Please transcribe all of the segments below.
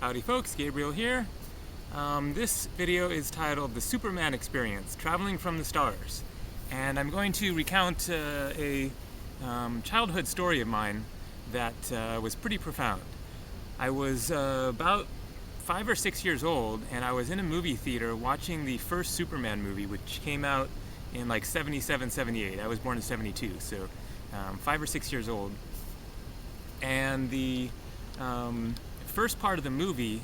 Howdy folks, Gabriel here. This video is titled The Superman Experience, Traveling from the Stars. And I'm going to recount a childhood story of mine that was pretty profound. I was about 5 or 6 years old, and I was in a movie theater watching the first Superman movie, which came out in like 77, 78. I was born in 72, so 5 or 6 years old. And the first part of the movie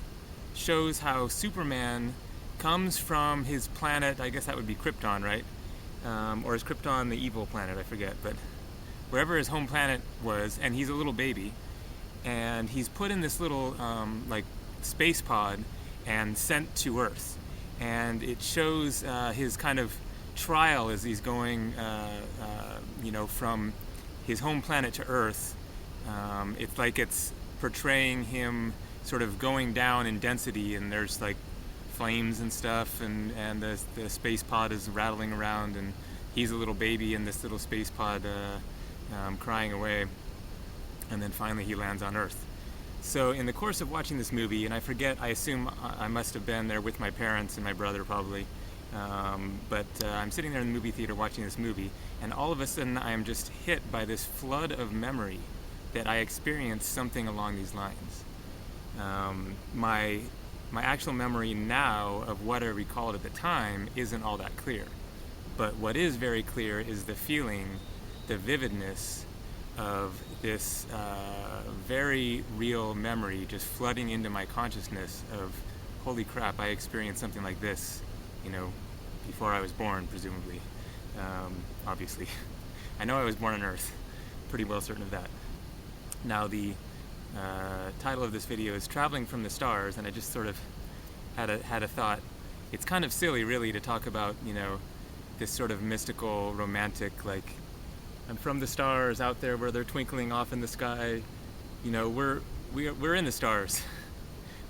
shows how Superman comes from his planet. I guess that would be Krypton, right? Or is Krypton the evil planet? I forget, but wherever his home planet was, and he's a little baby, and he's put in this little like space pod and sent to Earth, and it shows his kind of trial as he's going from his home planet to Earth. It's like it's portraying him sort of going down in density, and there's like flames and stuff, and the space pod is rattling around, and he's a little baby in this little space pod crying away, and then finally he lands on Earth. So in the course of watching this movie, and I assume I must have been there with my parents and my brother probably, but I'm sitting there in the movie theater watching this movie, and all of a sudden I am just hit by this flood of memory that I experienced something along these lines. My actual memory now of what I recalled at the time isn't all that clear, but what is very clear is the feeling, the vividness of this very real memory just flooding into my consciousness of, holy crap, I experienced something like this, before I was born, presumably. Obviously. I know I was born on Earth, pretty well certain of that. Now the title of this video is Traveling from the Stars, and I just sort of had a thought. It's kind of silly really to talk about, this sort of mystical, romantic, like, I'm from the stars out there where they're twinkling off in the sky. We're in the stars.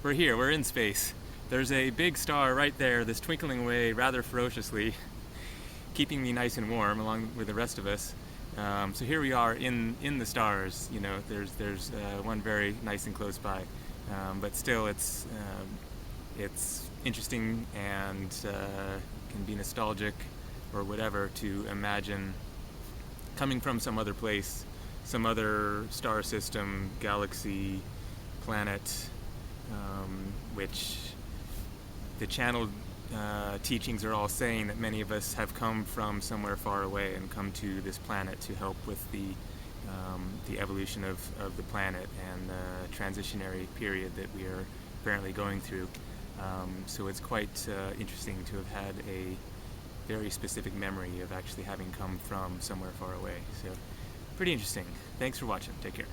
We're here, we're in space. There's a big star right there that's twinkling away rather ferociously, keeping me nice and warm along with the rest of us. So here we are in the stars. There's one very nice and close by, but still it's interesting and can be nostalgic or whatever to imagine coming from some other place, some other star system, galaxy, planet, which the channeled teachings are all saying that many of us have come from somewhere far away and come to this planet to help with the evolution of the planet and the transitionary period that we are apparently going through. So it's quite interesting to have had a very specific memory of actually having come from somewhere far away. So pretty interesting. Thanks for watching. Take care.